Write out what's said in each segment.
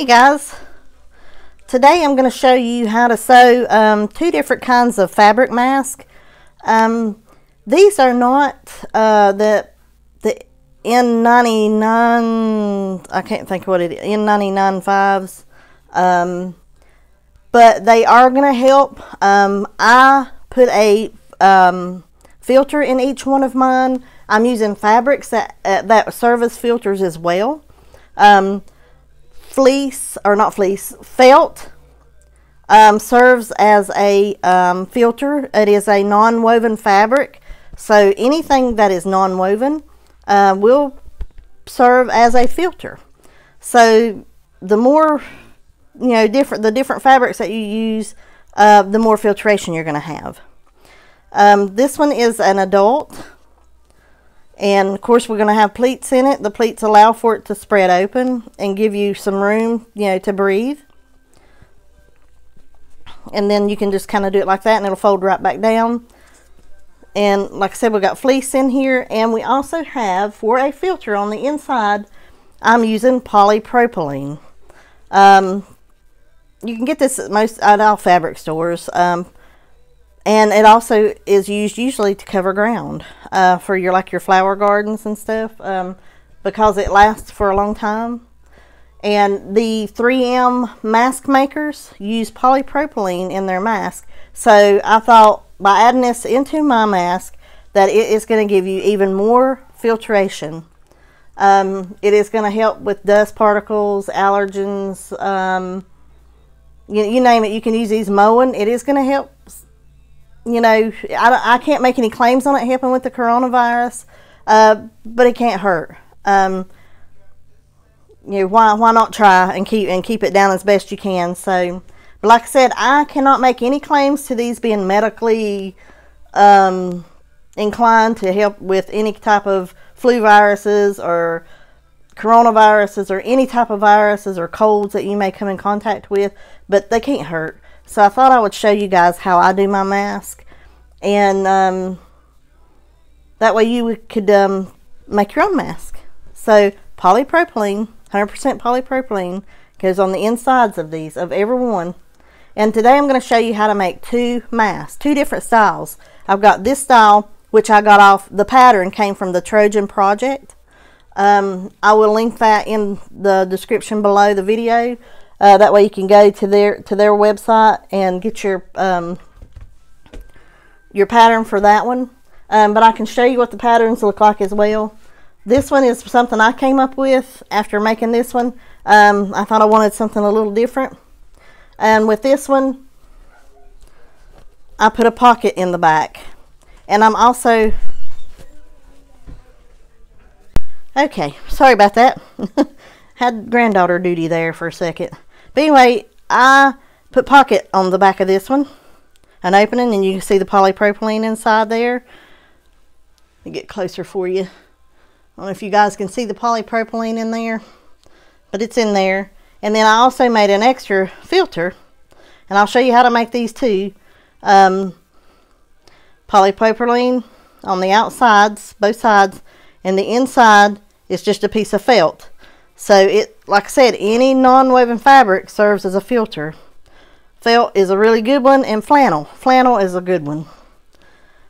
Hey guys, today I'm going to show you how to sew two different kinds of fabric mask. These are not the N95, I can't think what it is, N95s, but they are going to help. I put a filter in each one of mine. I'm using fabrics that serve as filters as well. Felt serves as a filter. It is a non-woven fabric, so anything that is non-woven will serve as a filter. So the more the different fabrics that you use, the more filtration you're going to have. This one is an adult, and of course we're going to have pleats in it. The pleats allow for it to spread open and give you some room, to breathe. And then you can just kind of do it like that and it'll fold right back down. And like I said, we've got fleece in here, and we also have, for a filter on the inside, I'm using polypropylene. You can get this at all fabric stores. And it also is used usually to cover ground for your flower gardens and stuff, because it lasts for a long time. And the 3M mask makers use polypropylene in their mask. So I thought by adding this into my mask that it is going to give you even more filtration. It is going to help with dust particles, allergens, you name it. You can use these mowing. It is going to help. I can't make any claims on it helping with the coronavirus, but it can't hurt. Why not try and keep it down as best you can? So, but like I said, I cannot make any claims to these being medically inclined to help with any type of flu viruses or coronaviruses or any type of viruses or colds that you may come in contact with, but they can't hurt. So I thought I would show you guys how I do my mask, and that way you could make your own mask. So polypropylene, 100% polypropylene, goes on the insides of these, of every one. And today I'm going to show you how to make two masks, two different styles. I've got this style, which I got off, the pattern came from the Trojan project. I will link that in the description below the video. That way you can go to their website and get your pattern for that one. But I can show you what the patterns look like as well. This one is something I came up with after making this one. I thought I wanted something a little different. And with this one, I put a pocket in the back. And I'm also... Okay, sorry about that. Had granddaughter duty there for a second. But anyway, I put pocket on the back of this one, an opening, and you can see the polypropylene inside there. Let me get closer for you. I don't know if you guys can see the polypropylene in there, but it's in there. And then I also made an extra filter, and I'll show you how to make these too. Polypropylene on the outsides, both sides, and the inside is just a piece of felt. So it, like I said, any non-woven fabric serves as a filter. Felt is a really good one, and flannel. Flannel is a good one.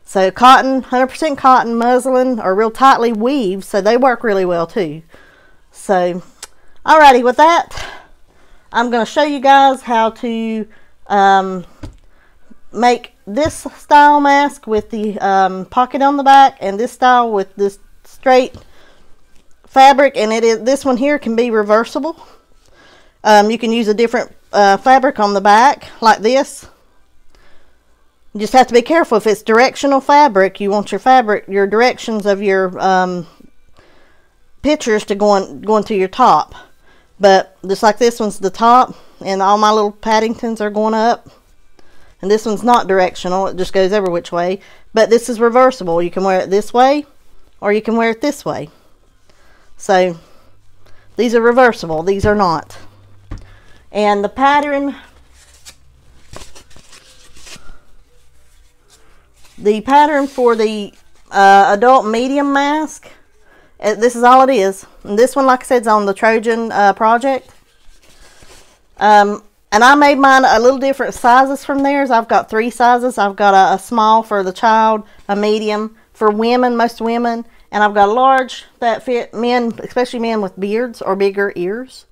So cotton, 100% cotton, muslin are real tightly weaved, so they work really well too. So, alrighty, with that, I'm going to show you guys how to make this style mask with the pocket on the back, and this style with this straight fabric. And this one here can be reversible. You can use a different fabric on the back like this. You just have to be careful. If it's directional fabric, you want your directions of your pictures to go into your top. But just like this one's the top, and all my little Paddingtons are going up. And this one's not directional, it just goes every which way. But this is reversible. You can wear it this way, or you can wear it this way. So these are reversible, these are not. And the pattern for the adult medium mask, this is all it is. And this one, like I said, is on the Trojan project. And I made mine a little different sizes from theirs. I've got 3 sizes. I've got a small for the child, a medium for women, most women, and I've got a large that fit men, especially men with beards or bigger ears.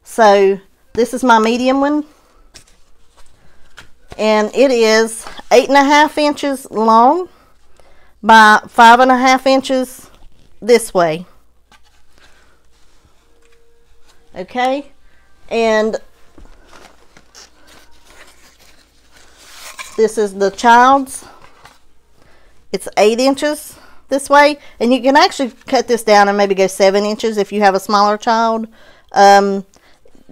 So this is my medium one, and it is 8.5 inches long by 5.5 inches this way. Okay, and this is the child's. It's 8 inches this way, and you can actually cut this down and maybe go 7 inches if you have a smaller child.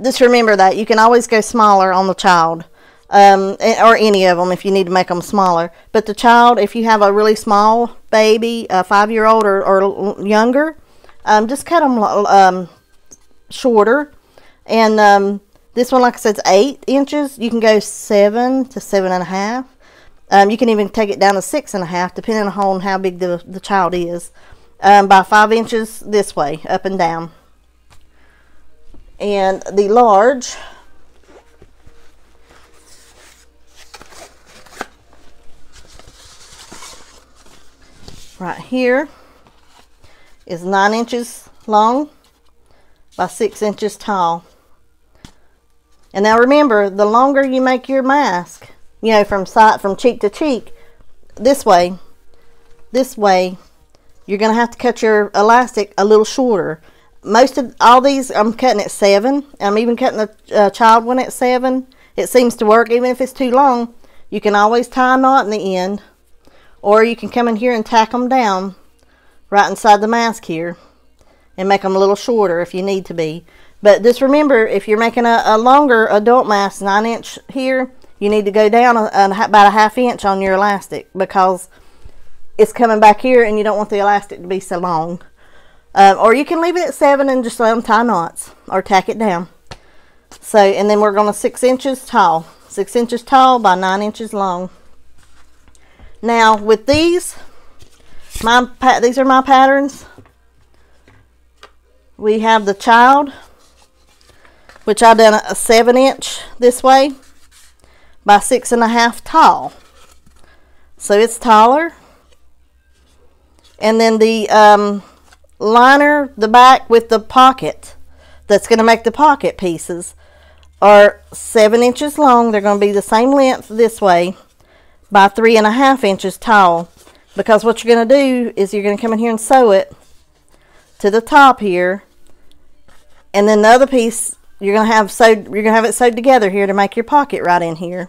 Just remember that you can always go smaller on the child, or any of them if you need to make them smaller. But the child, if you have a really small baby, a 5-year-old or younger, just cut them shorter. And this one, like I said, is 8 inches. You can go 7 to 7.5. You can even take it down to 6.5, depending on how big the child is. By 5 inches this way, up and down. And the large right here is 9 inches long by 6 inches tall. And now remember, the longer you make your mask, you know, from cheek to cheek, this way, you're going to have to cut your elastic a little shorter. Most of all these, I'm cutting at 7. I'm even cutting the child one at 7. It seems to work. Even if it's too long, you can always tie a knot in the end, or you can come in here and tack them down right inside the mask here and make them a little shorter if you need to be. But just remember, if you're making a longer adult mask, 9 inch here, you need to go down about a ½ inch on your elastic, because it's coming back here and you don't want the elastic to be so long. Or you can leave it at 7 and just let them tie knots or tack it down. So, and then we're going to 6 inches tall. 6 inches tall by 9 inches long. Now with these, these are my patterns. We have the child, which I've done a 7 inch this way by 6.5 tall. So it's taller. And then the liner, the back with the pocket, that's going to make the pocket pieces, are 7 inches long. They're going to be the same length this way by 3.5 inches tall. Because what you're going to do is you're going to come in here and sew it to the top here, and then the other piece you're going to have it sewed together here to make your pocket right in here.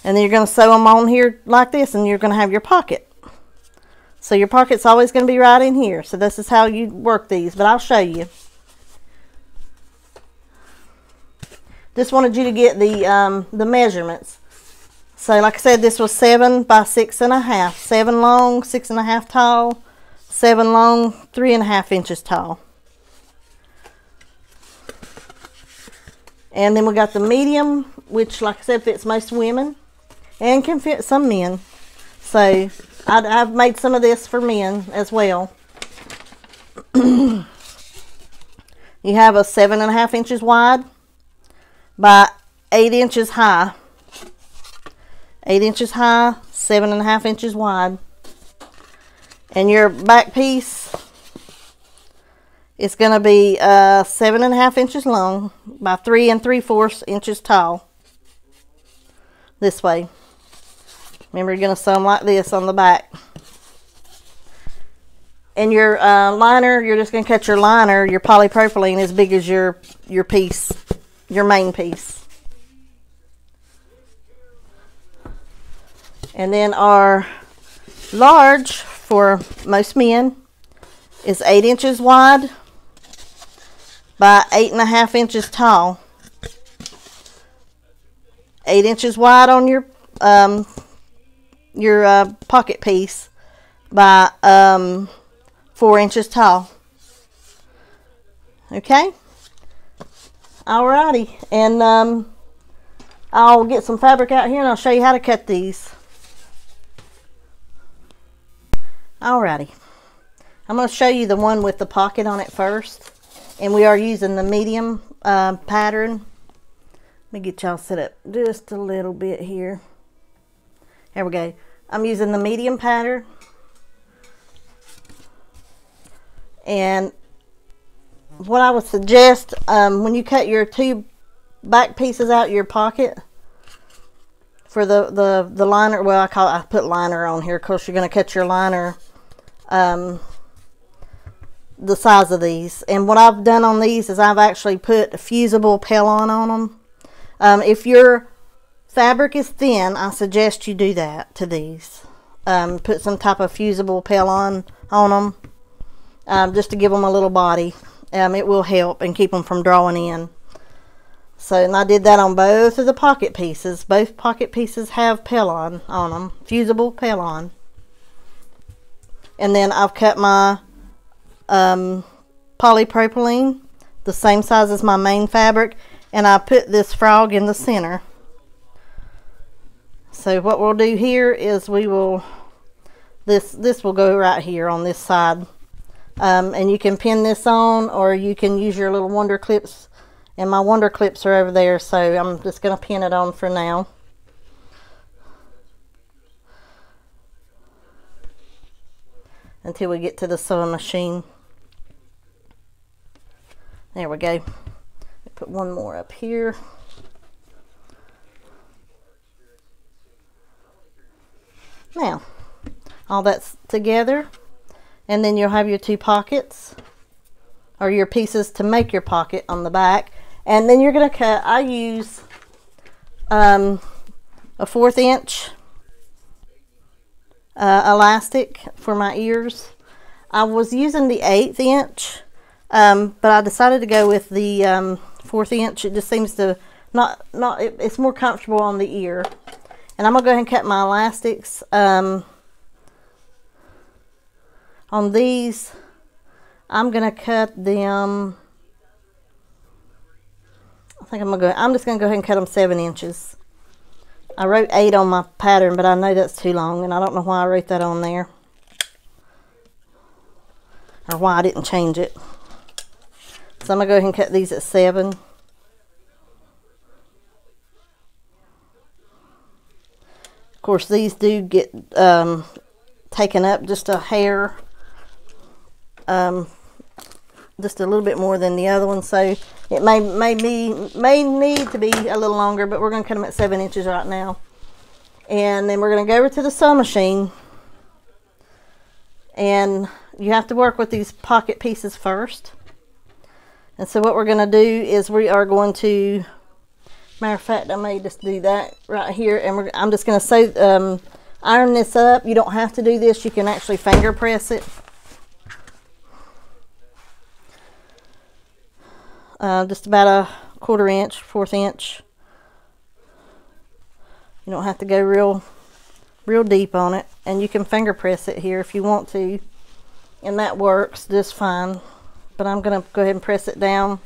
And then you're going to sew them on here like this, and you're going to have your pocket. So your pocket's always going to be right in here. So this is how you work these, but I'll show you. Just wanted you to get the measurements. So like I said, this was 7 by 6.5. 7 long, 6.5 tall, 7 long, 3.5 inches tall. And then we got the medium, which like I said fits most women and can fit some men. So I've made some of this for men as well. You have a 7.5 inches wide by 8 inches high. 8 inches high, 7.5 inches wide. And your back piece is going to be 7.5 inches long by 3 3/4 inches tall. This way. Remember, you're going to sew them like this on the back. And your liner, you're just going to cut your liner, your polypropylene, as big as your piece, your main piece. And then our large for most men is 8 inches wide by 8.5 inches tall. 8 inches wide on your pocket piece by 4 inches tall. Okay, alrighty, and I'll get some fabric out here and I'll show you how to cut these. Alrighty, I'm going to show you the one with the pocket on it first, and we are using the medium pattern. Let me get y'all set up just a little bit here. There we go. I'm using the medium pattern. And what I would suggest, when you cut your two back pieces out your pocket for the liner, well, I put liner on here. Of course, you're going to cut your liner the size of these. And what I've done on these is I've actually put a fusible Pelion on them. If your fabric is thin, I suggest you do that to these. Put some type of fusible Pelion on them. Just to give them a little body. It will help and keep them from drawing in. So, and I did that on both of the pocket pieces. Both pocket pieces have Pelion on them. Fusible Pelion. And then I've cut my polypropylene, the same size as my main fabric. And I put this frog in the center. So what we'll do here is we will, this will go right here on this side. And you can pin this on, or you can use your little wonder clips, and my wonder clips are over there, so I'm just going to pin it on for now. Until we get to the sewing machine. There we go. Put one more up here. Now, all that's together. And then you'll have your two pockets, or your pieces to make your pocket on the back. And then you're going to cut, I use a 1/4 inch elastic for my ears. I was using the 1/8 inch, but I decided to go with the 1/4 inch. It just seems to it's more comfortable on the ear. And I'm going to go ahead and cut my elastics. On these, I'm gonna cut them. I'm just gonna go ahead and cut them 7 inches. I wrote 8 on my pattern, but I know that's too long, and I don't know why I wrote that on there, or why I didn't change it. So I'm gonna go ahead and cut these at 7. Of course, these do get taken up just a hair. Just a little bit more than the other one, so it may need to be a little longer, but we're going to cut them at 7 inches right now. And then we're going to go over to the sewing machine, and you have to work with these pocket pieces first. And so what we're going to do is we are going to, matter of fact, I may just do that right here, and I'm just going to sew, iron this up. You don't have to do this. You can actually finger press it. Just about a 1/4 inch, 1/4 inch. You don't have to go real deep on it, and you can finger press it here if you want to, and that works just fine. But I'm gonna go ahead and press it down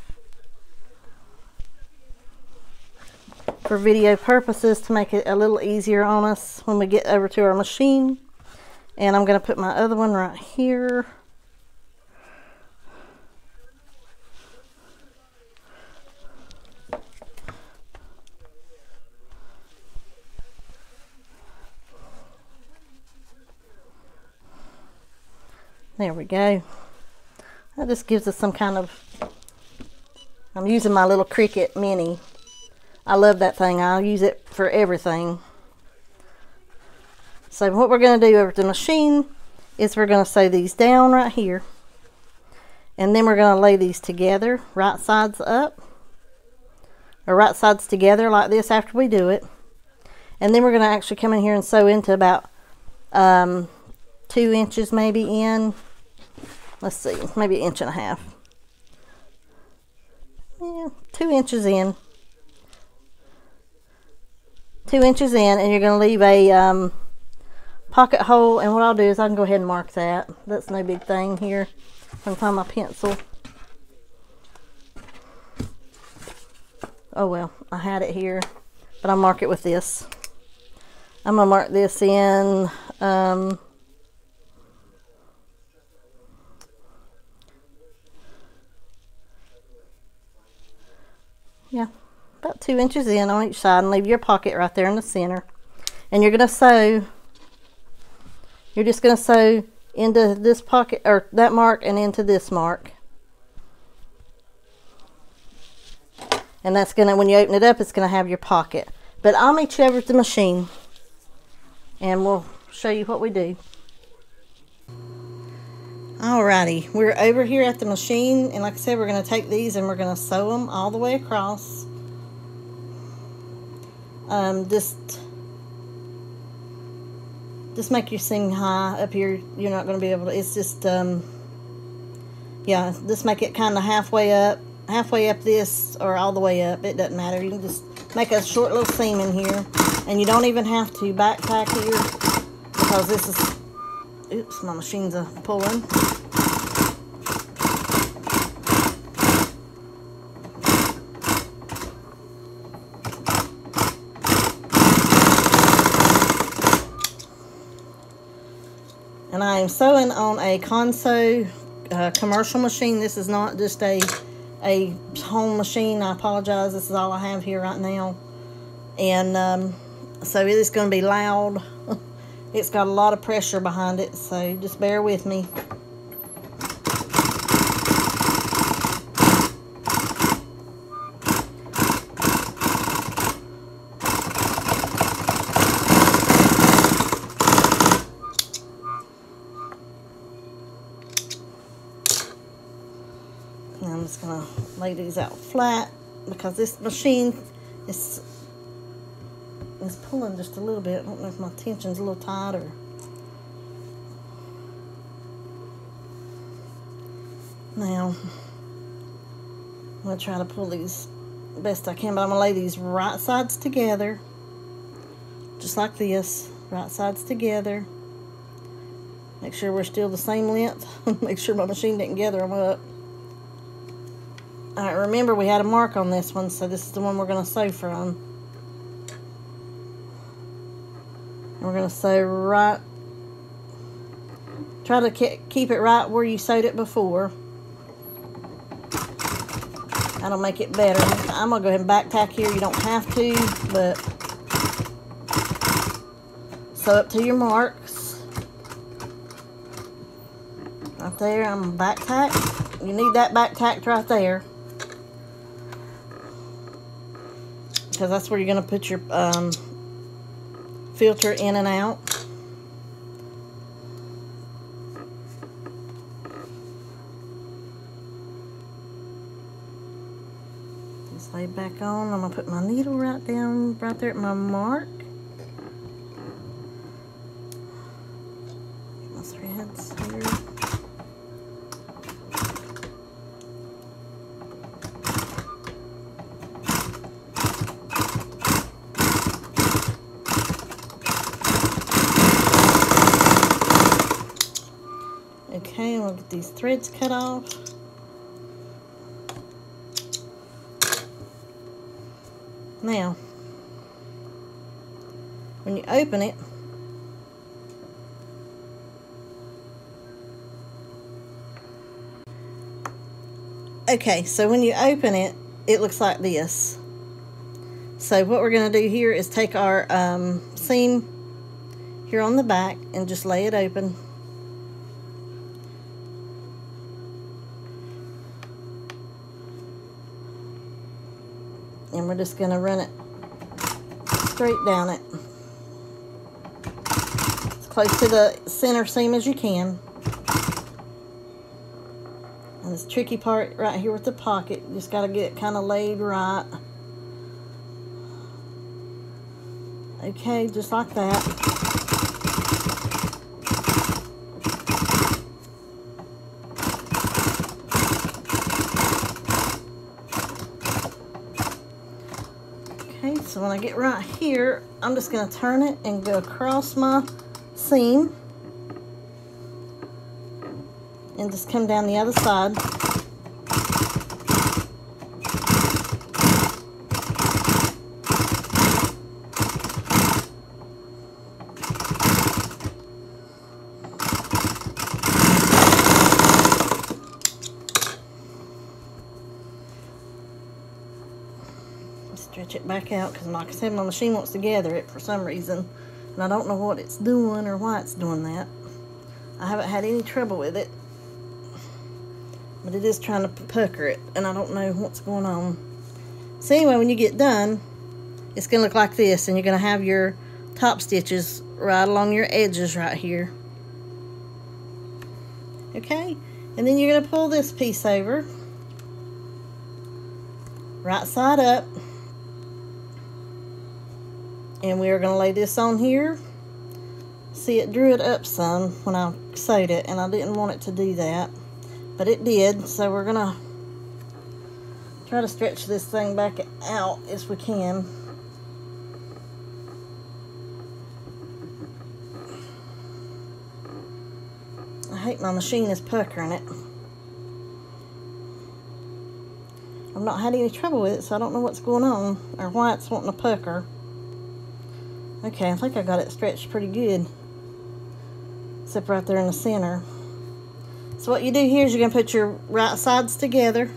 for video purposes to make it a little easier on us when we get over to our machine. And I'm gonna put my other one right here. There we go. That just gives us some kind of, I'm using my little Cricut Mini. I love that thing. I'll use it for everything. So what we're going to do over the machine is we're going to sew these down right here. And then we're going to lay these together, right sides up. Or right sides together like this after we do it. And then we're going to actually come in here and sew into about 2 inches maybe in. Let's see, maybe 1.5 inches. Yeah, 2 inches in. 2 inches in, and you're going to leave a pocket hole. And what I'll do is I can go ahead and mark that. That's no big thing here. I can find my pencil. Oh well, I had it here, but I'll mark it with this. I'm going to mark this in yeah, about 2 inches in on each side, and leave your pocket right there in the center. And you're going to sew, you're just going to sew into this pocket, or that mark, and into this mark. And that's going to, when you open it up, it's going to have your pocket. But I'll meet you over at the machine, and we'll show you what we do. Alrighty, we're over here at the machine, and like I said, we're going to take these and we're going to sew them all the way across. Just make your seam high up here. You're not going to be able to, it's just, yeah, just make it kind of halfway up this, or all the way up. It doesn't matter. You can just make a short little seam in here, and you don't even have to back tack here, because this is, oops, my machine's pulling. And I am sewing on a Conso commercial machine. This is not just a home machine. I apologize. This is all I have here right now. And so it is going to be loud. It's got a lot of pressure behind it, so just bear with me. And I'm just going to lay these out flat, because this machine is pulling just a little bit. I don't know if my tension's a little tight or... Now, I'm going to try to pull these best I can, but I'm going to lay these right sides together, just like this, right sides together. Make sure we're still the same length. Make sure my machine didn't gather them up. Alright, remember we had a mark on this one, so this is the one we're going to sew from. And we're going to sew right, try to keep it right where you sewed it before. That'll make it better. I'm going to go ahead and back tack here. You don't have to, but sew up to your marks. Right there, I'm back tack. You need that back tacked right there, because that's where you're going to put your filter in and out. Just lay back on. I'm going to put my needle right down right there at my mark. My threads here. Okay, we'll get these threads cut off. Now, when you open it, okay, so when you open it, it looks like this. So what we're going to do here is take our seam here on the back and just lay it open. And we're just going to run it straight down it, as close to the center seam as you can. And this tricky part right here with the pocket, you just got to get it kind of laid right. Okay, just like that. So when I get right here, I'm just going to turn it and go across my seam and just come down the other side. stretch it back out because, like I said, my machine wants to gather it for some reason, and I don't know what it's doing or why it's doing that. I haven't had any trouble with it, but it is trying to pucker it, and I don't know what's going on. So anyway, when you get done, it's going to look like this, and you're going to have your top stitches right along your edges right here. Okay, and then you're going to pull this piece over, right side up, and we are going to lay this on here. See, it drew it up some when I sewed it, and I didn't want it to do that, but it did. So we're going to try to stretch this thing back out as we can. I hate my machine is puckering it. I've not had any trouble with it, so I don't know what's going on or why it's wanting to pucker. Okay, I think I got it stretched pretty good, except right there in the center. So what you do here is you're going to put your right sides together,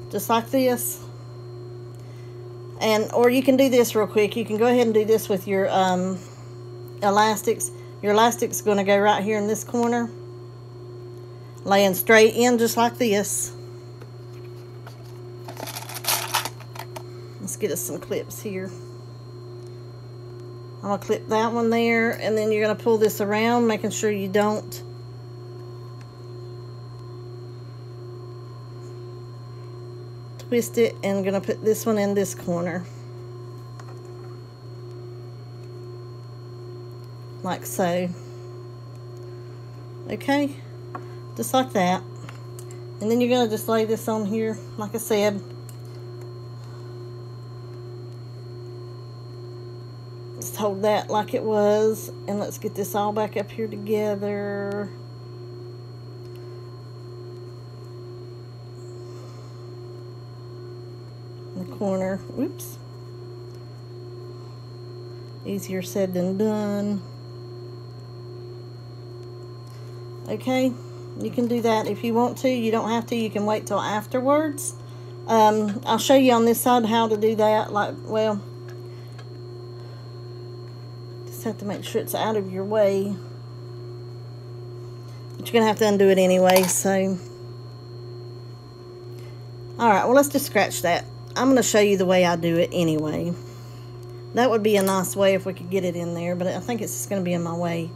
just like this. Or you can do this real quick. You can go ahead and do this with your elastics. Your elastic's going to go right here in this corner, laying straight in just like this. Let's get us some clips here. I'm going to clip that one there, and then you're going to pull this around, making sure you don't twist it, and I'm going to put this one in this corner. Like so. Okay, just like that. And then you're going to just lay this on here, like I said. Just hold that like it was, and let's get this all back up here together. In the corner. Oops. Easier said than done. Okay, you can do that if you want to. You don't have to. You can wait till afterwards. I'll show you on this side how to do that. Like, well, just have to make sure it's out of your way. But you're going to have to undo it anyway, so. Alright, well, let's just scratch that. I'm going to show you the way I do it anyway. That would be a nice way if we could get it in there, but I think it's just going to be in my way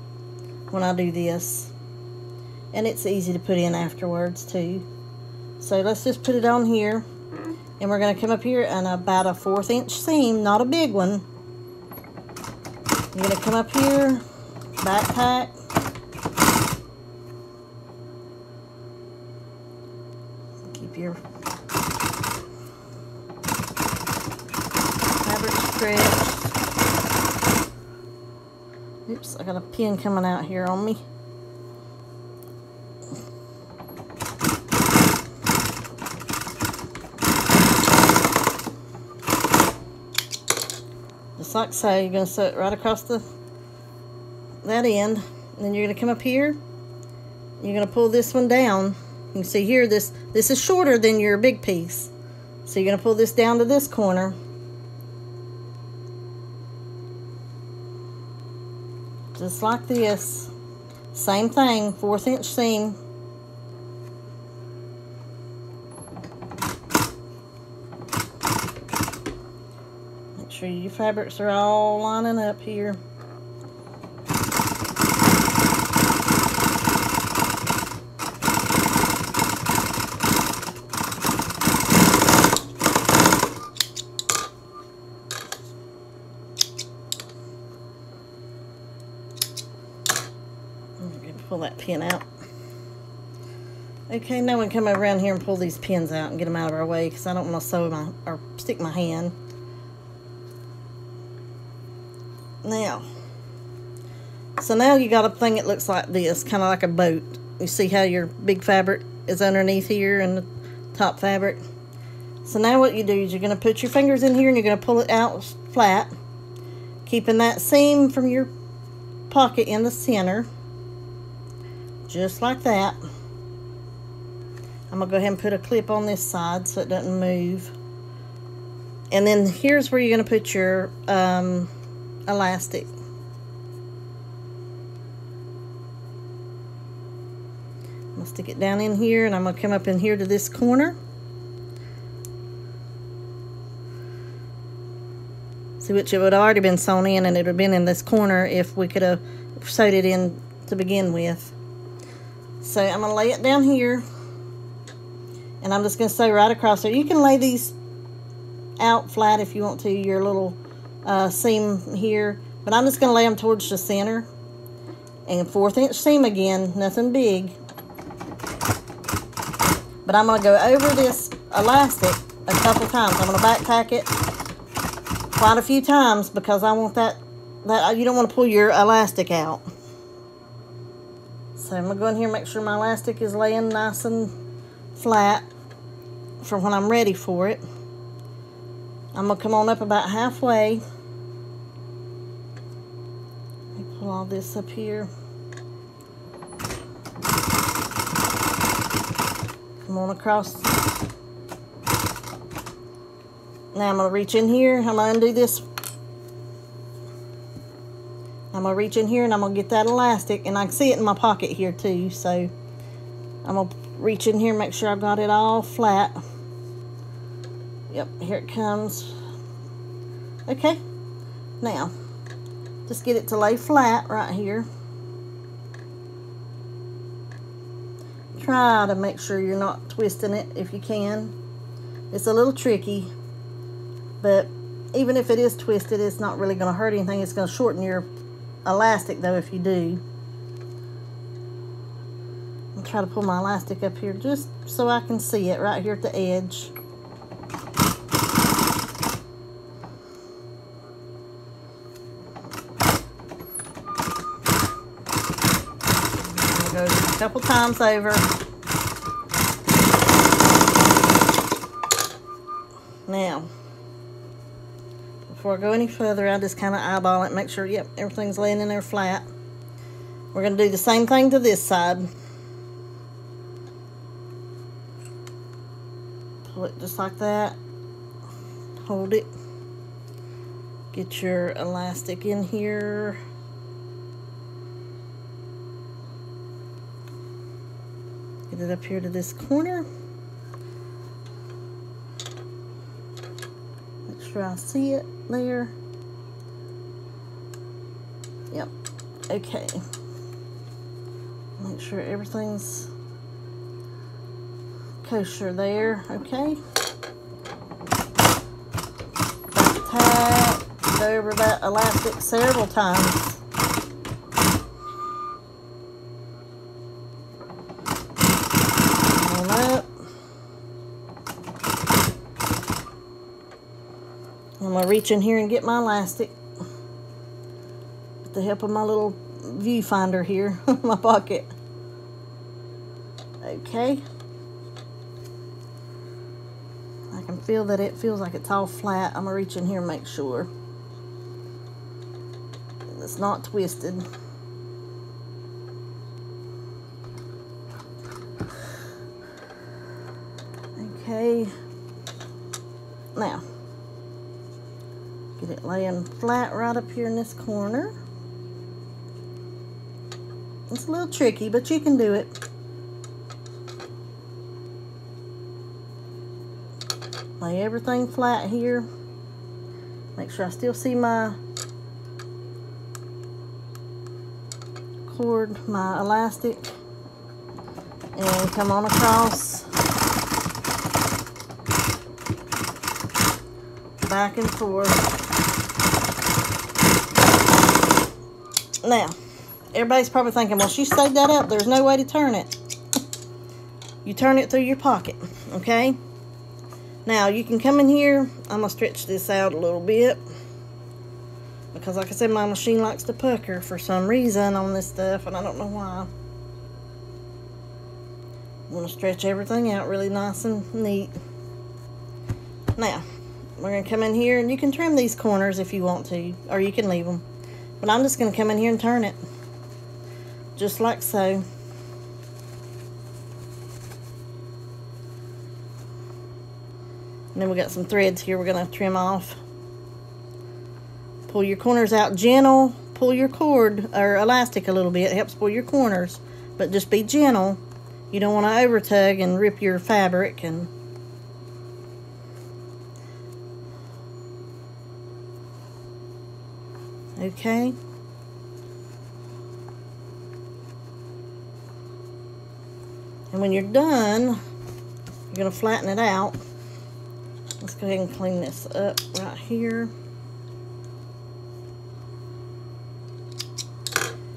when I do this. And it's easy to put in afterwards too. So let's just put it on here, and we're going to come up here and about a 1/4 inch seam, not a big one. You're going to come up here, backpack, keep your fabric stretched. Oops, I got a pin coming out here on me. Just like so, you're going to sew it right across that end. And then you're going to come up here. You're going to pull this one down. You can see here, this is shorter than your big piece. So you're going to pull this down to this corner. Just like this. Same thing, 1/4 inch seam. Make sure your fabrics are all lining up here. Pull that pin out. Okay, now we can come around here and pull these pins out and get them out of our way, because I don't want to sew or stick my hand. Now, so now you got a thing that looks like this, kind of like a boat. You see how your big fabric is underneath here and the top fabric. So now what you do is you're going to put your fingers in here and you're going to pull it out flat, keeping that seam from your pocket in the center. Just like that. I'm going to go ahead and put a clip on this side so it doesn't move. And then here's where you're going to put your elastic. I'm going to stick it down in here, and I'm going to come up in here to this corner. See, which it would have already been sewn in, and it would have been in this corner if we could have sewed it in to begin with. So I'm going to lay it down here, and I'm just going to sew right across there. You can lay these out flat if you want to, your little seam here, but I'm just going to lay them towards the center. And 1/4 inch seam again, nothing big. But I'm going to go over this elastic a couple times. I'm going to backtack it quite a few times because I want that you don't want to pull your elastic out. So I'm going to go in here and make sure my elastic is laying nice and flat for when I'm ready for it. I'm going to come on up about halfway. Let me pull all this up here. Come on across. Now I'm going to reach in here. I'm going to undo this. I'm going to reach in here and I'm going to get that elastic. And I can see it in my pocket here too. So I'm going to reach in here and make sure I've got it all flat. Yep, here it comes. Okay, now just get it to lay flat right here. Try to make sure you're not twisting it if you can. It's a little tricky, but even if it is twisted, it's not really going to hurt anything. It's going to shorten your elastic though if you do. I'll try to pull my elastic up here just so I can see it right here at the edge. Go a couple times over. Now, before I go any further, I just kind of eyeball it, make sure, yep, everything's laying in there flat. We're going to do the same thing to this side. Pull it just like that. Hold it. Get your elastic in here. Get it up here to this corner. Make sure I see it there. Yep. Okay. Make sure everything's kosher there. Okay. Back tag. Go over that elastic several times. I'm going to reach in here and get my elastic with the help of my little viewfinder here, my pocket. Okay. I can feel that it feels like it's all flat. I'm going to reach in here and make sure it's not twisted. Okay. Now, get it laying flat right up here in this corner. It's a little tricky, but you can do it. Lay everything flat here. Make sure I still see my cord, my elastic. And come on across. Back and forth. Now, everybody's probably thinking, well, she sewed that up. There's no way to turn it. You turn it through your pocket, okay? Now, you can come in here. I'm going to stretch this out a little bit. Because, like I said, my machine likes to pucker for some reason on this stuff, and I don't know why. I'm going to stretch everything out really nice and neat. Now, we're going to come in here, and you can trim these corners if you want to, or you can leave them. But I'm just going to come in here and turn it. Just like so. And then we got some threads here we're going to trim off. Pull your corners out gentle. Pull your cord or elastic a little bit. It helps pull your corners. But just be gentle. You don't want to over tug and rip your fabric. And okay. And when you're done, you're going to flatten it out. Let's go ahead and clean this up right here.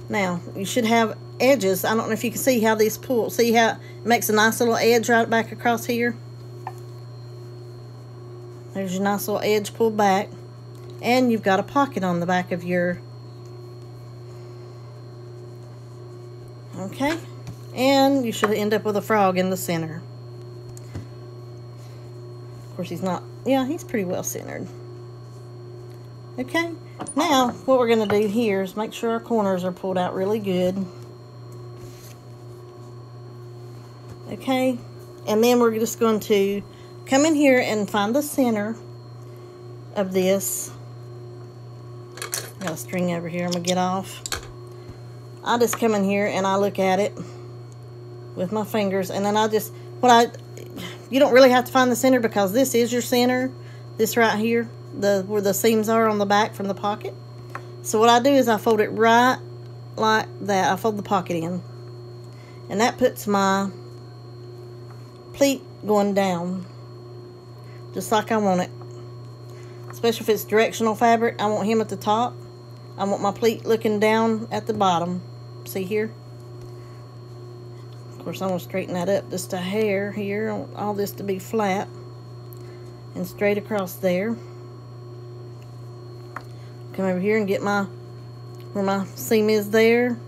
Now, you should have edges. I don't know if you can see how these pull. See how it makes a nice little edge right back across here? There's your nice little edge pulled back. And you've got a pocket on the back of your... Okay. And you should end up with a frog in the center. Of course, he's not... Yeah, he's pretty well centered. Okay. Now, what we're going to do here is make sure our corners are pulled out really good. Okay. And then we're just going to come in here and find the center of this. I got a string over here I'm going to get off. I just come in here and I look at it with my fingers, and then I just, you don't really have to find the center because this is your center. This right here, where the seams are on the back from the pocket. So what I do is I fold it right like that. I fold the pocket in, and that puts my pleat going down just like I want it. Especially if it's directional fabric, I want him at the top. I want my pleat looking down at the bottom. See here? Of course, I'm going to straighten that up just a hair here. I want all this to be flat and straight across there. Come over here and get where my seam is there.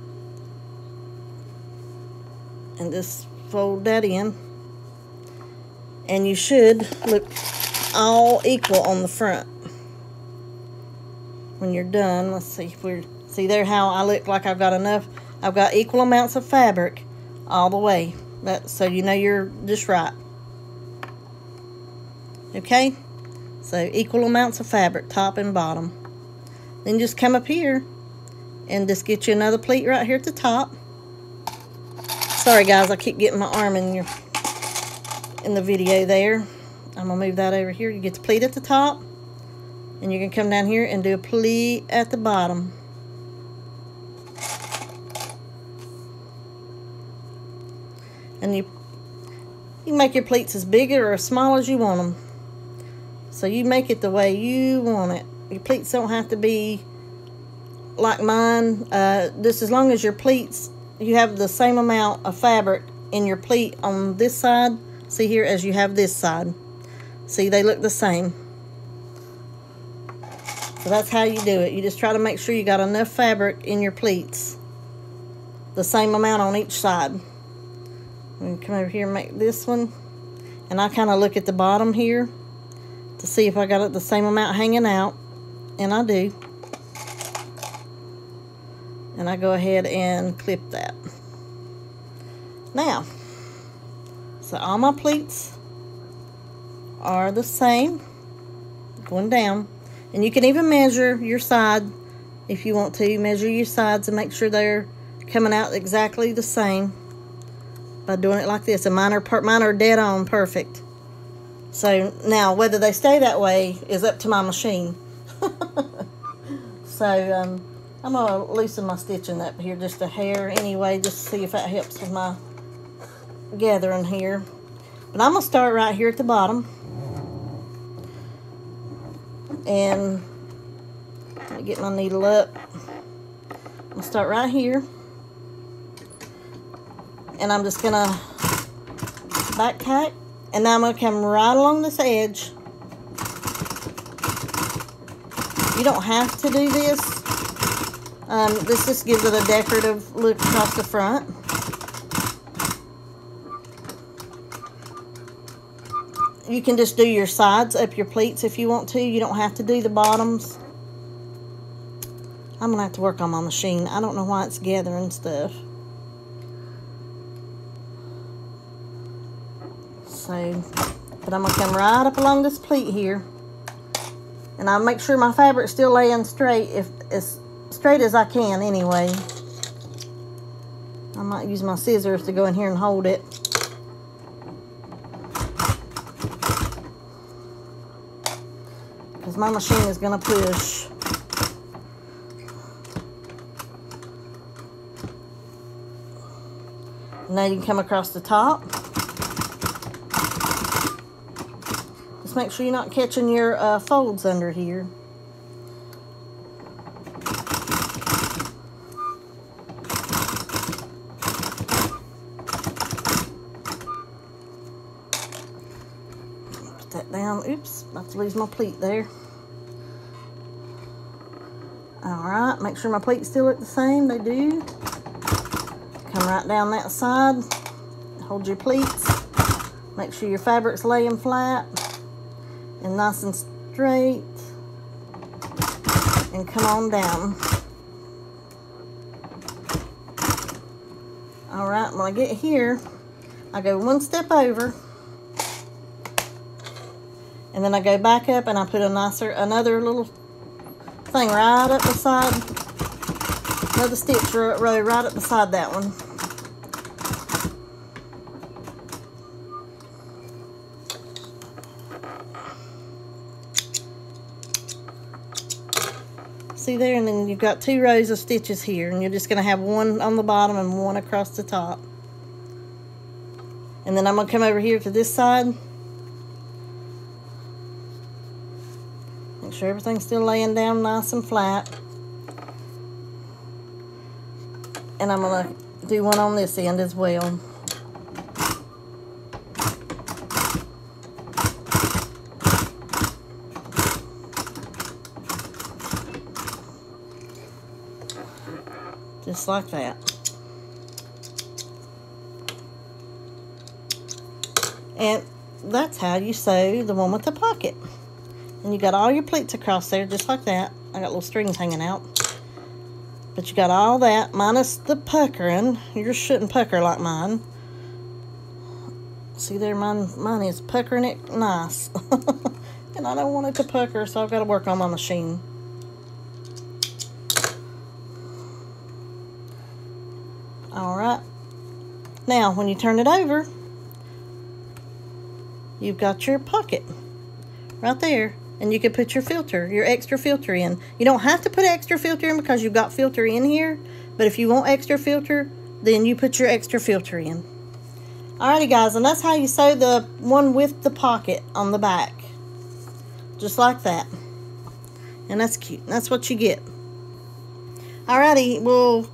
And just fold that in. And you should look all equal on the front. When you're done, let's see if see there how I look like I've got enough. I've got equal amounts of fabric all the way. So you know you're just right. Okay? So equal amounts of fabric, top and bottom. Then just come up here and just get you another pleat right here at the top. Sorry guys, I keep getting my arm in the video there. I'm gonna move that over here. You get the pleat at the top, and you're gonna come down here and do a pleat at the bottom. And you can make your pleats as big or as small as you want them. So you make it the way you want it. Your pleats don't have to be like mine. Just as long as your pleats, you have the same amount of fabric in your pleat on this side, see here, as you have this side. See, they look the same. So that's how you do it. You just try to make sure you got enough fabric in your pleats. The same amount on each side. And come over here and make this one. And I kind of look at the bottom here to see if I got it the same amount hanging out. And I do. And I go ahead and clip that. Now, so all my pleats are the same, going down. And you can even measure your side if you want to. Measure your sides and make sure they're coming out exactly the same by doing it like this. And mine are dead on perfect. So now whether they stay that way is up to my machine. So I'm going to loosen my stitching up here just a hair anyway, just to see if that helps with my gathering here. But I'm going to start right here at the bottom. And let me get my needle up. I'm going to start right here. And I'm just going to back tack. And now I'm going to come right along this edge. You don't have to do this. This just gives it a decorative look across the front. You can just do your sides up your pleats if you want to. You don't have to do the bottoms. I'm going to have to work on my machine. I don't know why it's gathering stuff. So, But I'm going to come right up along this pleat here. And I'll make sure my fabric's still laying straight, as straight as I can anyway. I might use my scissors to go in here and hold it. Because my machine is going to push. Now you can come across the top. Just make sure you're not catching your folds under here. Put that down. Oops, about to lose my pleat there. Alright, make sure my pleats still look the same. They do. Come right down that side. Hold your pleats. Make sure your fabric's laying flat and nice and straight. And come on down. Alright, when I get here, I go one step over. And then I go back up and I put another little thing right up beside, another stitch row right up beside that one. See there, and then you've got 2 rows of stitches here, and you're just going to have one on the bottom and one across the top. And then I'm going to come over here to this side. Make sure everything's still laying down nice and flat. And I'm going to do one on this end as well. Just like that. And that's how you sew the one with the pocket. And you got all your pleats across there just like that. I got little strings hanging out. But you got all that minus the puckering. Yours shouldn't pucker like mine. See there, mine is puckering it nice. And I don't want it to pucker, so I've got to work on my machine. Alright, now when you turn it over, you've got your pocket right there, and you can put your filter, your extra filter in. You don't have to put extra filter in because you've got filter in here, but if you want extra filter, then you put your extra filter in. Alrighty guys, and that's how you sew the one with the pocket on the back. Just like that. And that's cute. That's what you get. Alrighty, we'll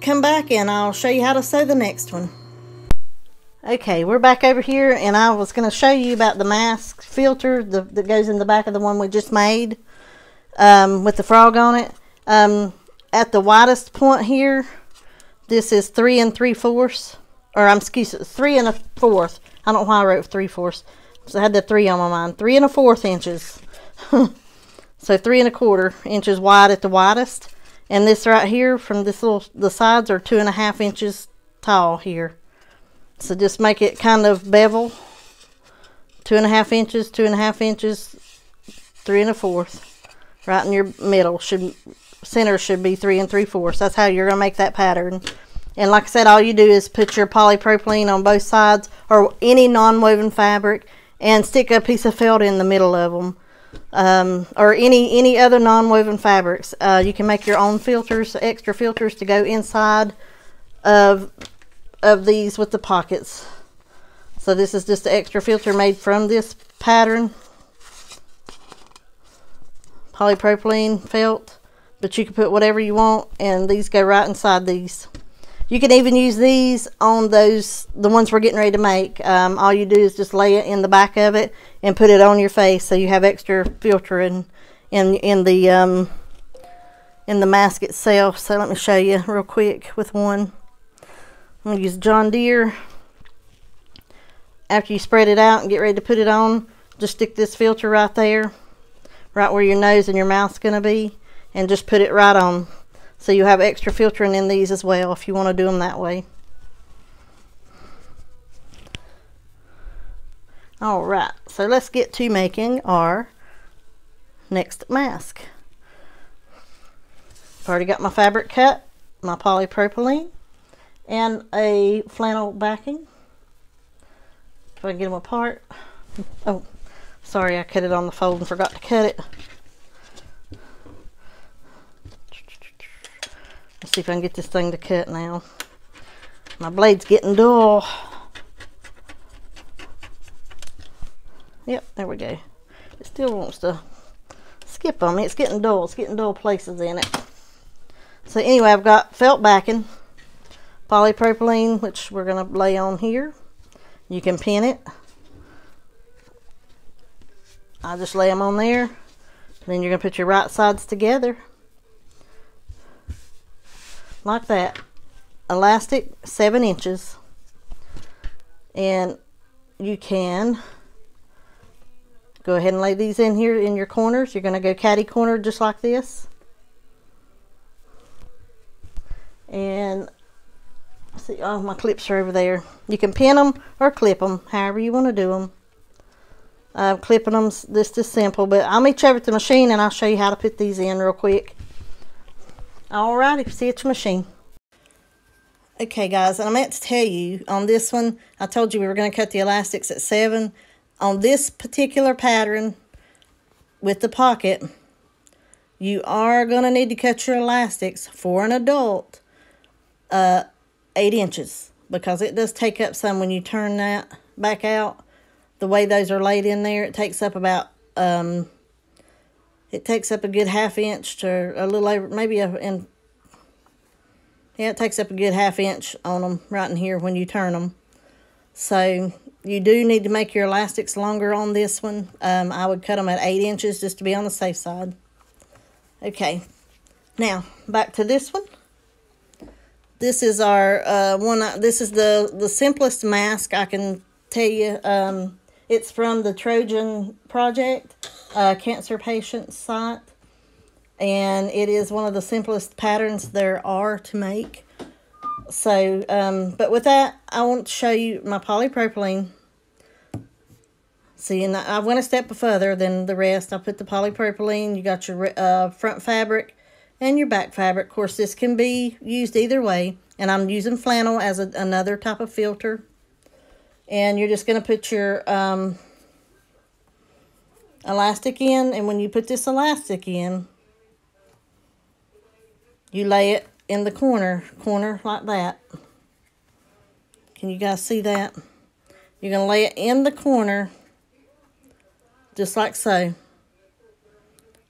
come back and I'll show you how to sew the next one. Okay, we're back over here, and I was going to show you about the mask filter that goes in the back of the one we just made with the frog on it. At the widest point here, this is 3 3/4, or excuse me, 3 1/4. I don't know why I wrote 3/4. So I had the 3 on my mind. 3 1/4 inches. So 3 1/4 inches wide at the widest. And this right here, from this little, the sides are 2 1/2 inches tall here. So just make it kind of bevel. 2 1/2 inches, 2 1/2 inches, 3 1/4. Right in your middle center should be 3 3/4. That's how you're gonna make that pattern. And like I said, all you do is put your polypropylene on both sides, or any non-woven fabric, and stick a piece of felt in the middle of them. Or any other non-woven fabrics. You can make your own filters, extra filters to go inside of these with the pockets. So this is just the extra filter made from this pattern, polypropylene felt, but you can put whatever you want, and these go right inside these. You can even use these on the ones we're getting ready to make. All you do is just lay it in the back of it and put it on your face, so you have extra filter in the mask itself. So let me show you real quick with one. I'm going to use John Deere. After you spread it out and get ready to put it on, just stick this filter right there, right where your nose and your mouth's going to be, and just put it right on. So you have extra filtering in these as well if you want to do them that way. All right, so let's get to making our next mask. I've already got my fabric cut, my polypropylene, and a flannel backing. If I can get them apart. Oh, sorry, I cut it on the fold and forgot to cut it. Let's see if I can get this thing to cut now. My blade's getting dull. Yep, there we go. It still wants to skip on me. It's getting dull. It's getting dull places in it. So anyway, I've got felt backing, polypropylene, which we're going to lay on here. You can pin it. I'll just lay them on there. Then you're going to put your right sides together. Like that. Elastic 7 inches. And you can go ahead and lay these in here in your corners. You're going to go catty corner just like this. And see, oh, my clips are over there. You can pin them or clip them, however you want to do them. Clipping them, this is simple, but I'll meet you over at the machine and I'll show you how to put these in real quick. Alrighty, see you at your machine. Okay guys, and I meant to tell you on this one, I told you we were going to cut the elastics at 7. On this particular pattern with the pocket, you are going to need to cut your elastics for an adult 8 inches, because it does take up some when you turn that back out. The way those are laid in there, it takes up about it takes up a good ½ inch to a little over, maybe yeah, it takes up a good ½ inch on them right in here when you turn them. So you do need to make your elastics longer on this one. I would cut them at 8 inches just to be on the safe side. Okay, now back to this one. This is our this is the simplest mask I can tell you. It's from the Trojan Project, cancer patient site, and it is one of the simplest patterns there are to make. So, but with that, I want to show you my polypropylene. See, and I went a step further than the rest. I put the polypropylene. You got your front fabric and your back fabric. Of course, this can be used either way, and I'm using flannel as another type of filter. And you're just going to put your elastic in, and when you put this elastic in, you lay it in the corner like that. Can you guys see that? You're going to lay it in the corner just like so.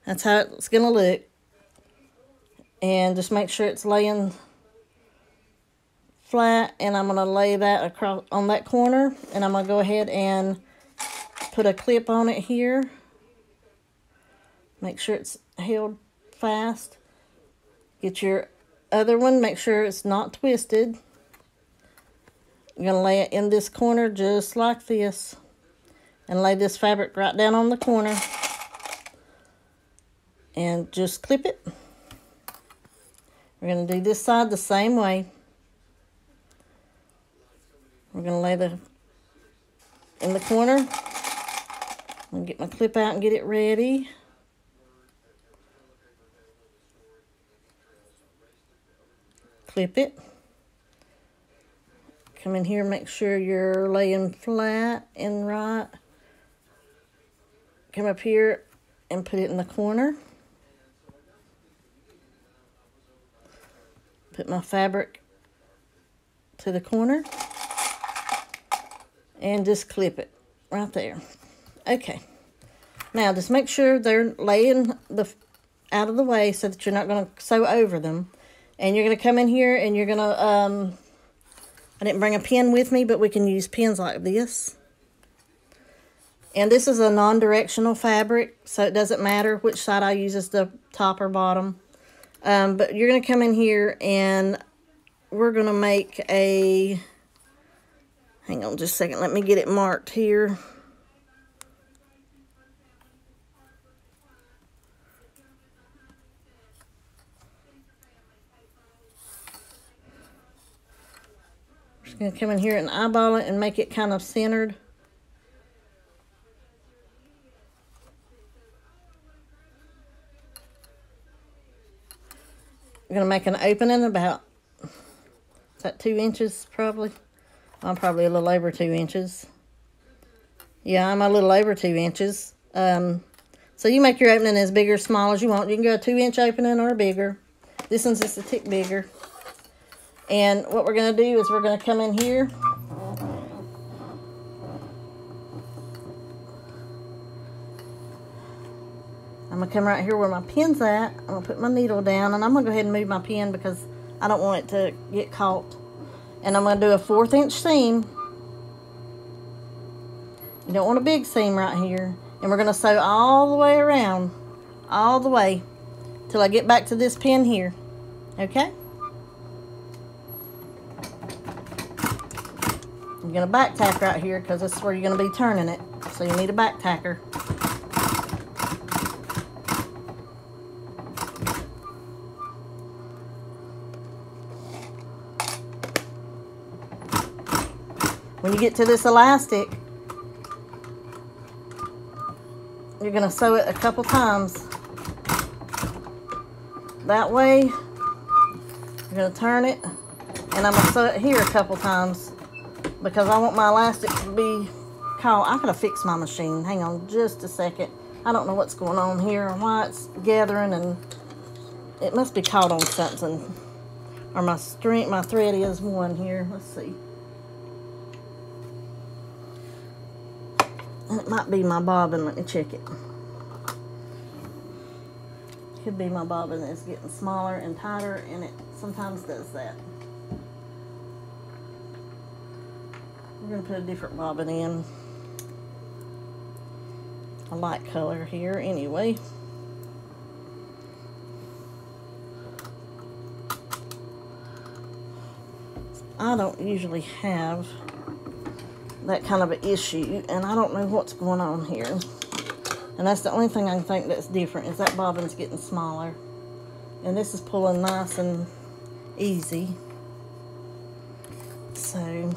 That's how it's going to look. And just make sure it's laying flat, and I'm going to lay that across on that corner, and I'm going to go ahead and put a clip on it here. Make sure it's held fast. Get your other one, make sure it's not twisted. You're going to lay it in this corner just like this, and lay this fabric right down on the corner, and just clip it. We're going to do this side the same way. We're going to lay the in the corner. I'm going to get my clip out and get it ready. Clip it. Come in here, make sure you're laying flat and right. Come up here and put it in the corner. Put my fabric to the corner. And just clip it right there. Okay. Now just make sure they're laying out of the way so that you're not going to sew over them. And you're going to come in here and you're going to, I didn't bring a pin with me, but we can use pins like this. And this is a non-directional fabric, so it doesn't matter which side I use as the top or bottom. But you're going to come in here and we're going to make a, hang on just a second, let me get it marked here. Just going to come in here and eyeball it and make it kind of centered. I'm going to make an opening about, is that 2 inches probably? I'm probably a little over 2 inches. Yeah, I'm a little over 2 inches. So you make your opening as big or small as you want. You can go a 2-inch opening or bigger. This one's just a tick bigger. And what we're going to do is we're going to come in here. I'm going to come right here where my pin's at. I'm going to put my needle down, and I'm going to go ahead and move my pin because I don't want it to get caught. And I'm going to do a 1/4 inch seam. You don't want a big seam right here. And we're going to sew all the way around, all the way, till I get back to this pin here. Okay? You're going to back tack right here because this is where you're going to be turning it. So you need a back tacker. When you get to this elastic, you're going to sew it a couple times. That way, you're going to turn it, and I'm going to sew it here a couple times because I want my elastic to be caught. I gotta fix my machine. Hang on just a second. I don't know what's going on here or why it's gathering, and it must be caught on something. Or my thread is one here. Let's see. It might be my bobbin. Let me check it. Could be my bobbin that's getting smaller and tighter, and it sometimes does that. We're going to put a different bobbin in. A light color here anyway. I don't usually have that kind of an issue, and I don't know what's going on here. And that's the only thing I can think that's different, is that bobbin's getting smaller. And this is pulling nice and easy. So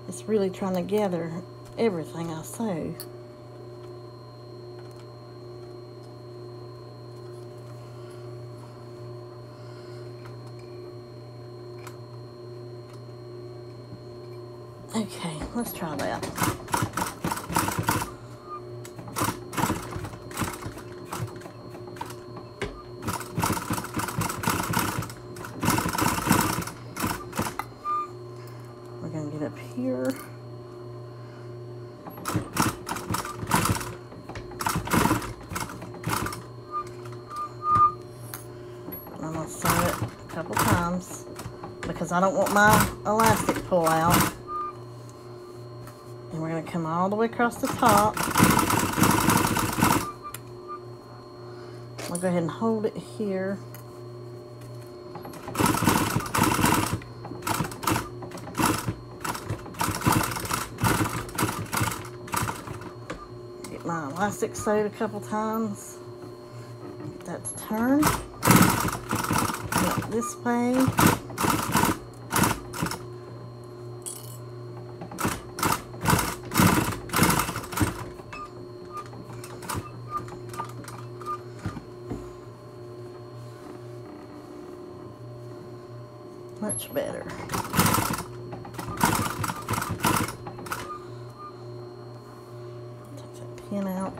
it's really trying to gather everything I sew. Okay, let's try that. We're going to get up here. And I'm going to sew it a couple times because I don't want my elastic to pull out. And we're going to come all the way across the top. We'll go ahead and hold it here. Get my elastic sewed a couple times. Get that to turn. Go this way. Much better. Take that pin out.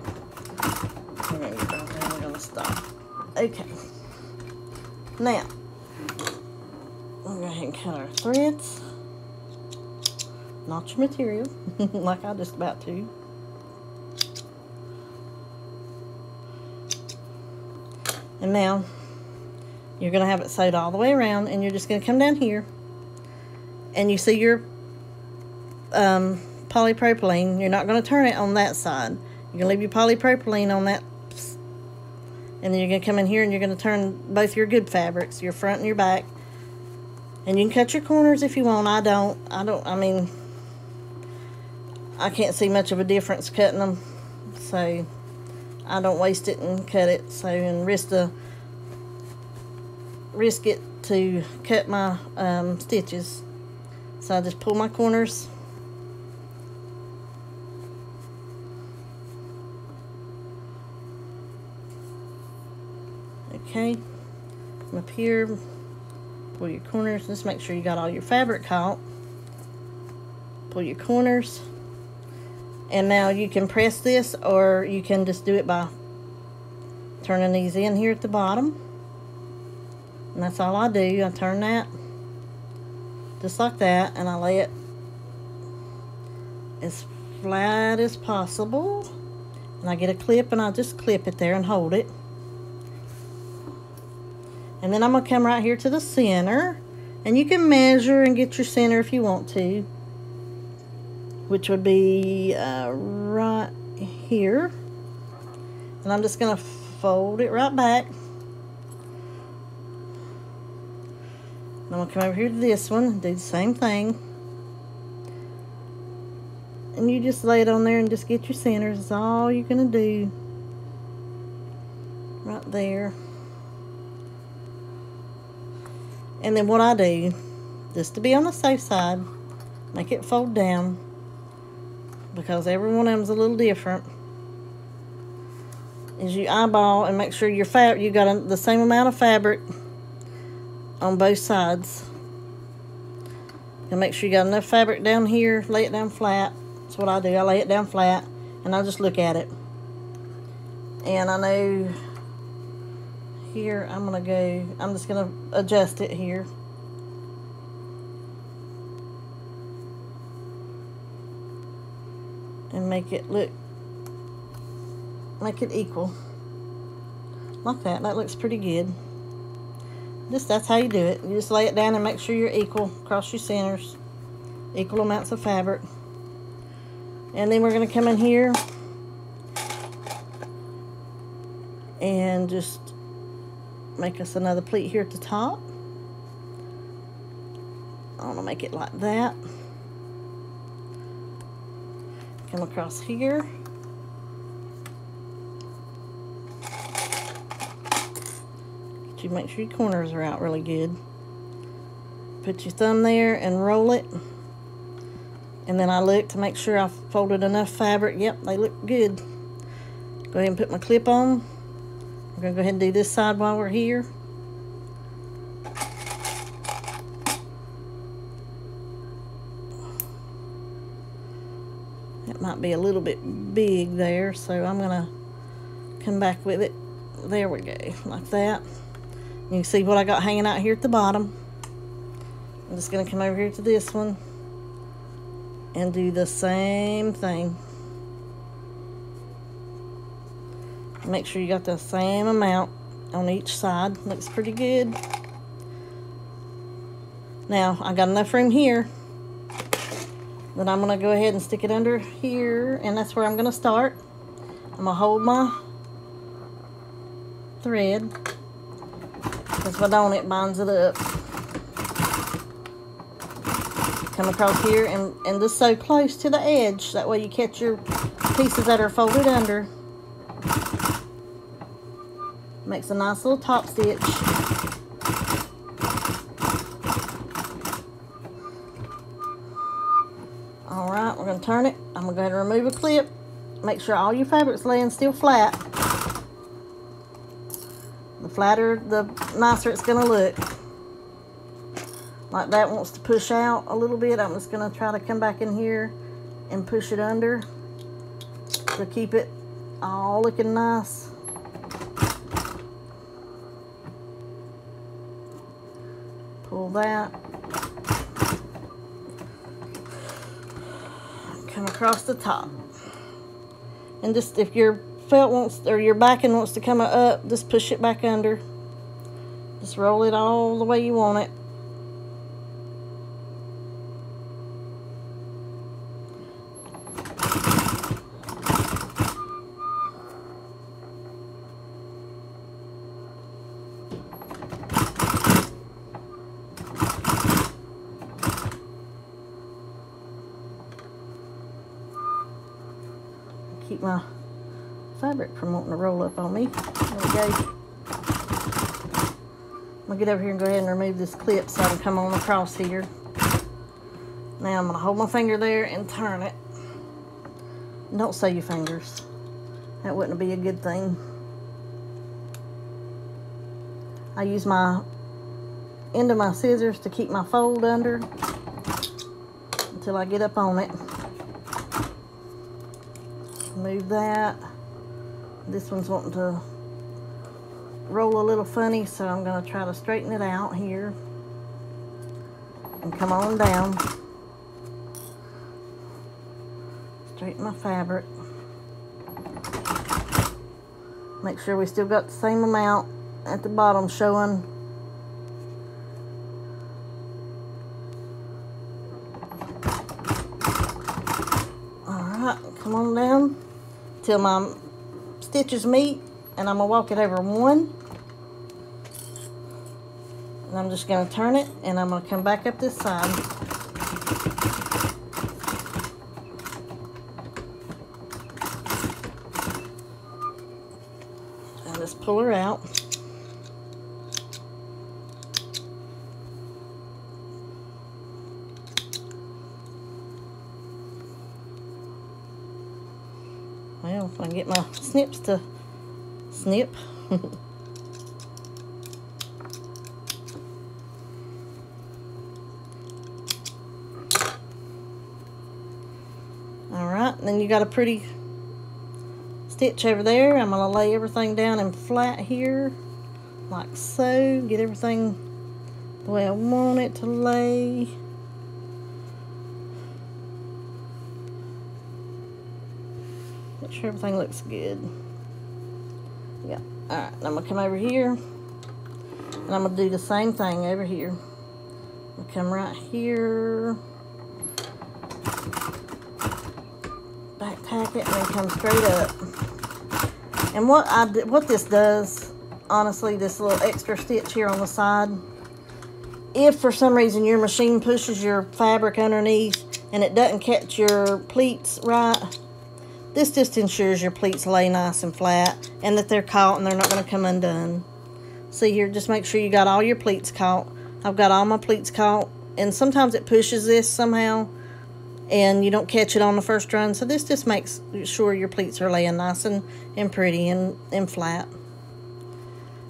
We're going to get down there. We're going to stop. Okay. Now, we'll go ahead and cut our threads. Not your material, like I just about to. And now, you're going to have it sewed all the way around, and you're just going to come down here, and you see your polypropylene. You're not going to turn it on that side. You're going to leave your polypropylene on that, and then you're going to come in here, and you're going to turn both your good fabrics, your front and your back, and you can cut your corners if you want. I mean, I can't see much of a difference cutting them, so I don't waste it and cut it, so and risk it to cut my stitches. So I just pull my corners. Okay, Come up here, pull your corners. Just make sure you got all your fabric caught. Pull your corners. And now you can press this, or you can just do it by turning these in here at the bottom. And that's all I do. I turn that just like that, and I lay it as flat as possible. And I get a clip, and I just clip it there and hold it. And then I'm going to come right here to the center, and you can measure and get your center if you want to, which would be right here. And I'm just going to fold it right back. I'm going to come over here to this one and do the same thing. And you just lay it on there and just get your centers. That's all you're going to do. Right there. And then what I do, just to be on the safe side, make it fold down, because every one of them's a little different, is you eyeball and make sure your you got the same amount of fabric on both sides. And make sure you got enough fabric down here. Lay it down flat. That's what I do. I lay it down flat, and I just look at it. And I know here I'm just gonna adjust it here. And make it equal. Like that. That looks pretty good. That's how you do it. You just lay it down and make sure you're equal across your centers. Equal amounts of fabric. And then we're going to come in here and just make us another pleat here at the top. I want to make it like that. Come across here. You make sure your corners are out really good. Put your thumb there and roll it. And then I look to make sure I've folded enough fabric. Yep, they look good. Go ahead and put my clip on. I'm going to go ahead and do this side while we're here. It might be a little bit big there, so I'm going to come back with it. There we go, like that. You can see what I got hanging out here at the bottom. I'm just going to come over here to this one and do the same thing. Make sure you got the same amount on each side. Looks pretty good. Now, I got enough room here that I'm going to go ahead and stick it under here, and that's where I'm going to start. I'm going to hold my thread, because if I don't, it binds it up. Come across here and just so close to the edge, that way you catch your pieces that are folded under. Makes a nice little top stitch. Alright, we're going to turn it. I'm going to go ahead and remove a clip. Make sure all your fabric's laying still flat. The flatter, the nicer it's going to look. Like that wants to push out a little bit. I'm just going to try to come back in here and push it under to keep it all looking nice. Pull that. Come across the top. And just if your felt wants, or your backing wants to come up, just push it back under. Just roll it all the way you want it. Keep my fabric from wanting to roll up on me. There we go. I'm going to get over here and go ahead and remove this clip so I can come on across here. Now I'm going to hold my finger there and turn it. Don't sew your fingers. That wouldn't be a good thing. I use my end of my scissors to keep my fold under until I get up on it. Move that. This one's wanting to roll a little funny, so I'm going to try to straighten it out here and come on down. Straighten my fabric. Make sure we still got the same amount at the bottom showing. Alright, come on down till my stitches meet, and I'm going to walk it over one. And I'm just going to turn it, and I'm going to come back up this side. And just pull her out. Well, if I can get my snips to snip. Alright, then you got a pretty stitch over there. I'm going to lay everything down in flat here, like so. Get everything the way I want it to lay. Make sure everything looks good. Yeah. Alright, I'm going to come over here, and I'm going to do the same thing over here. I'll come right here, back tack it, and then come straight up. And what this does, honestly, this little extra stitch here on the side, if for some reason your machine pushes your fabric underneath and it doesn't catch your pleats right, this just ensures your pleats lay nice and flat and that they're caught and they're not going to come undone. See here, just make sure you got all your pleats caught. I've got all my pleats caught, and sometimes it pushes this somehow and you don't catch it on the first run. So this just makes sure your pleats are laying nice and pretty and flat.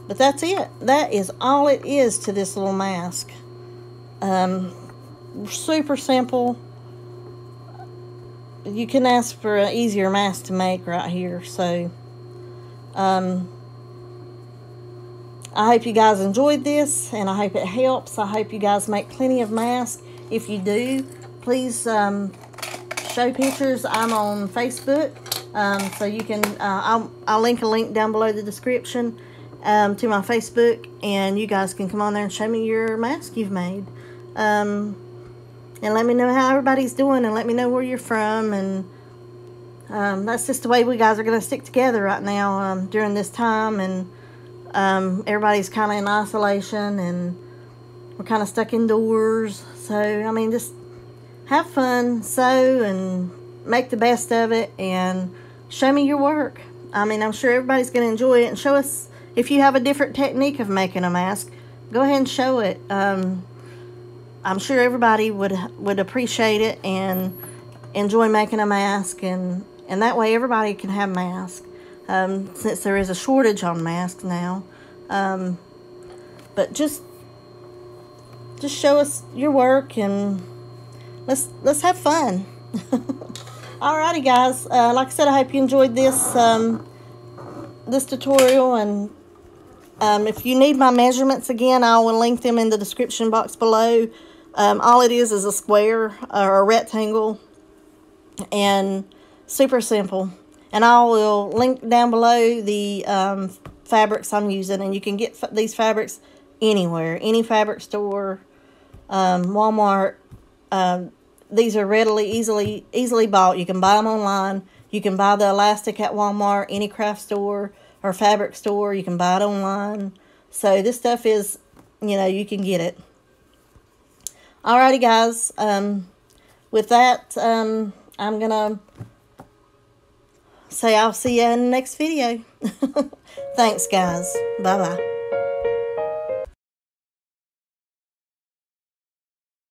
But that's it. That is all it is to this little mask. Super simple. You can ask for an easier mask to make right here. So I hope you guys enjoyed this, and I hope it helps. I hope you guys make plenty of masks. If you do, please show pictures. I'm on Facebook, so you can, I'll link a link down below the description to my Facebook, and you guys can come on there and show me your mask you've made. And let me know how everybody's doing, and let me know where you're from. And that's just the way we guys are going to stick together right now during this time. And everybody's kind of in isolation, and we're kind of stuck indoors. So, I mean, just have fun, sew, and make the best of it, and show me your work. I mean, I'm sure everybody's going to enjoy it, and show us if you have a different technique of making a mask. Go ahead and show it. I'm sure everybody would appreciate it and enjoy making a mask, and that way everybody can have masks, since there is a shortage on masks now. But just show us your work, and let's have fun. Alrighty, guys. Like I said, I hope you enjoyed this this tutorial, and if you need my measurements again, I will link them in the description box below. All it is a square or a rectangle, and super simple. And I will link down below the fabrics I'm using, and you can get these fabrics anywhere, any fabric store, Walmart. These are readily, easily bought. You can buy them online. You can buy the elastic at Walmart, any craft store or fabric store. You can buy it online. So this stuff is, you know, you can get it. Alrighty, guys. With that, I'm going to say I'll see you in the next video. Thanks, guys. Bye-bye.